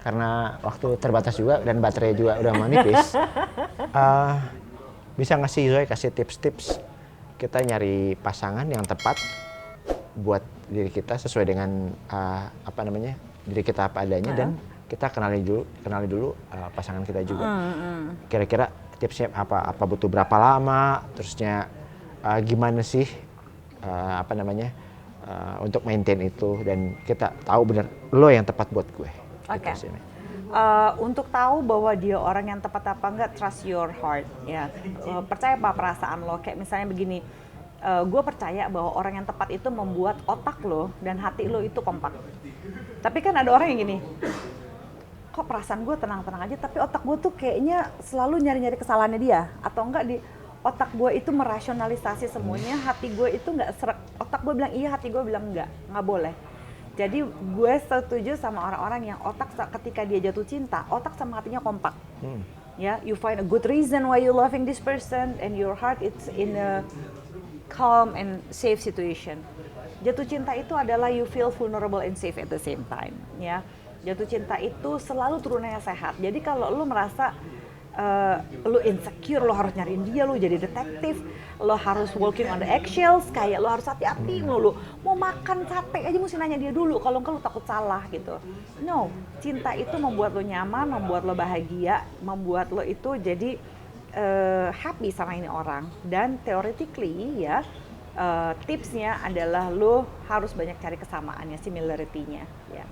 karena waktu terbatas juga dan baterai juga udah menipis, bisa ngasih Zoe kasih tips-tips kita nyari pasangan yang tepat buat diri kita sesuai dengan diri kita apa adanya dan kita kenali dulu pasangan kita juga. Kira-kira tipsnya apa butuh berapa lama, terusnya gimana sih untuk maintain itu dan kita tahu benar lo yang tepat buat gue. Oke. Gitu, untuk tahu bahwa dia orang yang tepat apa enggak, trust your heart ya. Percaya apa perasaan lo, kayak misalnya begini, gue percaya bahwa orang yang tepat itu membuat otak lo dan hati lo itu kompak. Tapi kan ada orang yang gini, kok perasaan gue tenang-tenang aja tapi otak gue tuh kayaknya selalu nyari-nyari kesalahannya dia, atau enggak di otak gue itu merasionalisasi semuanya, hati gue itu nggak serak, otak gue bilang iya, hati gue bilang nggak boleh. Jadi gue setuju sama orang-orang yang otak ketika dia jatuh cinta, otak sama hatinya kompak. Ya, you find a good reason why you loving this person and your heart it's in a calm and safe situation. Jatuh cinta itu adalah you feel vulnerable and safe at the same time. Ya, jatuh cinta itu selalu turunannya sehat. Jadi kalau lu merasa lo insecure, lo harus nyariin dia, lo jadi detektif, lo harus walking on the eggshells, kayak lo harus hati-hati mulu. Mau makan sate aja mesti nanya dia dulu, kalau enggak lo takut salah gitu. No, cinta itu membuat lo nyaman, membuat lo bahagia, membuat lo itu jadi happy sama ini orang. Dan theoretically ya, tipsnya adalah lo harus banyak cari kesamaannya, similarity-nya ya.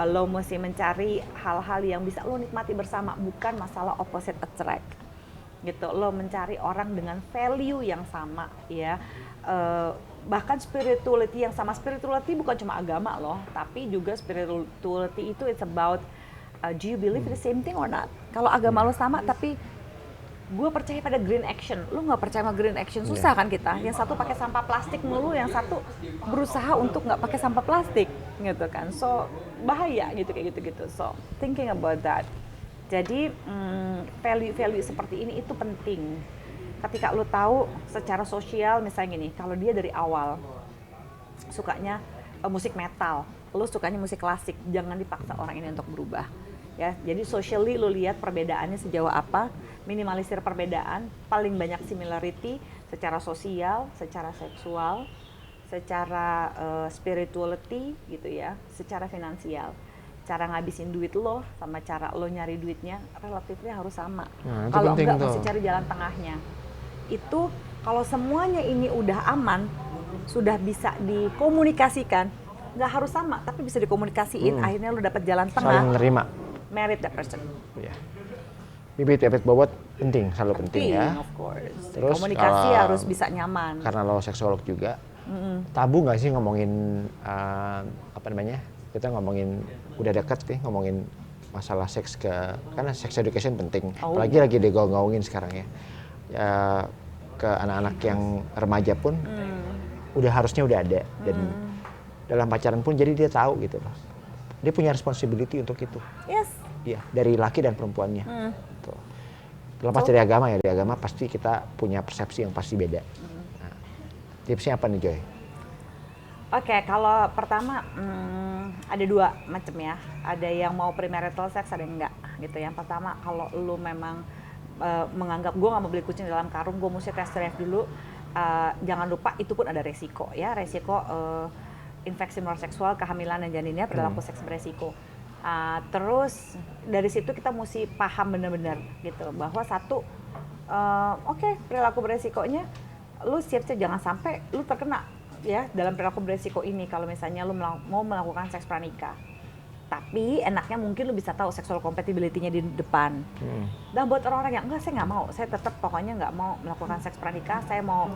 Lo mesti mencari hal-hal yang bisa lo nikmati bersama, bukan masalah opposite attract gitu. Lo mencari orang dengan value yang sama ya, bahkan spirituality yang sama. Spirituality bukan cuma agama loh, tapi juga spirituality itu it's about do you believe the same thing or not. Kalau agama lo sama tapi gue percaya pada green action, lu nggak percaya sama green action, susah kan kita. Yang satu pakai sampah plastik mulu, yang satu berusaha untuk nggak pakai sampah plastik gitu kan. So bahaya gitu, kayak gitu-gitu. So thinking about that. Jadi value-value seperti ini itu penting. Ketika lu tahu secara sosial, misalnya gini, kalau dia dari awal sukanya musik metal, lu sukanya musik klasik, jangan dipaksa orang ini untuk berubah. Ya, jadi socially lu lihat perbedaannya sejauh apa, minimalisir perbedaan, paling banyak similarity secara sosial, secara seksual, secara spirituality gitu ya, secara finansial. Cara ngabisin duit lo sama cara lo nyari duitnya relatifnya harus sama. Kalau enggak mesti cari jalan tengahnya. Itu kalau semuanya ini udah aman, sudah bisa dikomunikasikan, nggak harus sama tapi bisa dikomunikasiin, akhirnya lo dapat jalan tengah. Saling menerima. Married that person. Iya. Bibit bobot penting, selalu penting ya. Of course. Terus komunikasi harus bisa nyaman. Karena lo seksolog juga, tabu nggak sih ngomongin kita ngomongin udah dekat nih, ngomongin masalah seks karena sex education penting. Apalagi lagi digaung-gaungin sekarang ya. Ke anak-anak yang remaja pun harusnya udah ada, dan dalam pacaran pun jadi dia tahu gitu loh. Dia punya responsibility untuk itu. Yes. Iya, dari laki dan perempuannya. Lepas dari agama ya, dari agama pasti kita punya persepsi yang pasti beda. Nah, tipsnya apa nih Joy? Oke, kalau pertama ada dua macam ya. Ada yang mau premarital sex, ada yang enggak gitu. Yang pertama, kalau lu memang menganggap gue nggak mau beli kucing dalam karung, gue mesti test drive dulu. Jangan lupa itu pun ada resiko ya, resiko infeksi menular seksual, kehamilan dan janinnya, perilaku seks beresiko. Terus dari situ kita mesti paham benar-benar gitu bahwa satu, perilaku beresikonya, lu siap-siap jangan sampai lu terkena ya dalam perilaku beresiko ini kalau misalnya lu mau melakukan seks pranikah. Tapi enaknya mungkin lu bisa tahu sexual compatibility-nya di depan. Dan buat orang-orang yang enggak, saya nggak mau, saya tetap pokoknya nggak mau melakukan seks pranikah, saya mau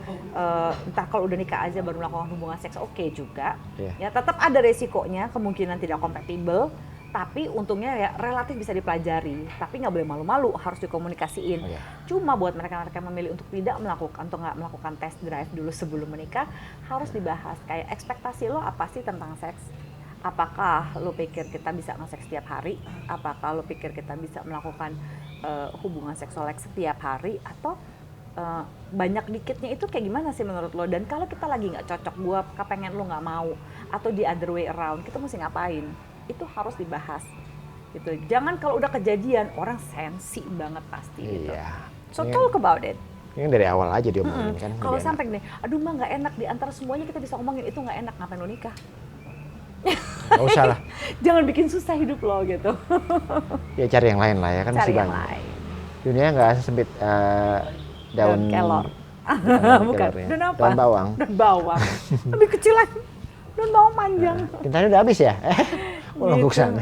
entah kalau udah nikah aja baru melakukan hubungan seks, oke juga. Ya tetap ada resikonya, kemungkinan tidak kompatibel, tapi untungnya ya relatif bisa dipelajari. Tapi nggak boleh malu-malu, harus dikomunikasiin. Cuma buat mereka-mereka yang memilih untuk tidak melakukan, atau nggak melakukan test drive dulu sebelum menikah, harus dibahas kayak ekspektasi lo apa sih tentang seks. Apakah lo pikir kita bisa nge-seks setiap hari? Apakah lo pikir kita bisa melakukan hubungan seksual setiap hari? Atau banyak dikitnya itu kayak gimana sih menurut lo? Dan kalau kita lagi nggak cocok, gue kepengen lo nggak mau, atau di other way around, kita mesti ngapain? itu harus dibahas gitu. Jangan kalau udah kejadian orang sensi banget pasti gitu. Iya. So Ini- talk about it. Ini dari awal aja diomongin kan. Kalau lebih sampai nih, aduh mah nggak enak, di antara semuanya kita bisa ngomongin itu nggak enak, ngapain lo nikah? enak. Nggak usah lah. Jangan bikin susah hidup lo gitu. Ya cari yang lain lah ya kan Cari masih yang banyak. lain. Dunia nggak sempit daun Kelor. Bukan, kelornya. daun apa? Daun bawang. Daun bawang. Lebih kecil lagi. Daun bawang panjang. Tintanya udah habis ya? Nggak Gitu. sana.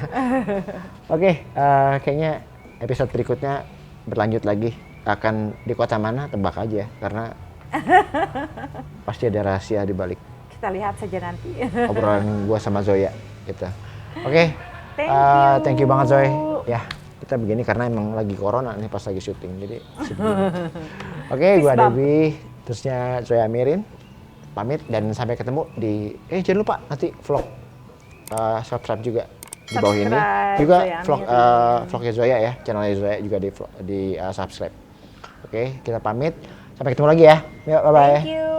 Oke, kayaknya episode berikutnya berlanjut lagi. Akan di kota mana? Tebak aja, karena pasti ada rahasia di balik Kita lihat saja nanti. obrolan gua sama Zoya gitu. Oke, Thank you. thank you banget Zoe. Ya, kita begini karena emang lagi corona nih pas lagi syuting, jadi sedih. Oke, gua Peace, Bang. Debi, terusnya Zoya Mirin, pamit dan sampai ketemu di. Jangan lupa nanti vlog subscribe juga di bawah ini. Subscribe, Juga Zoya vlog Mirin. vlognya Zoya ya, channelnya Zoya juga di subscribe. Oke, kita pamit. Sampai ketemu lagi ya. Yuk, bye bye. Thank you.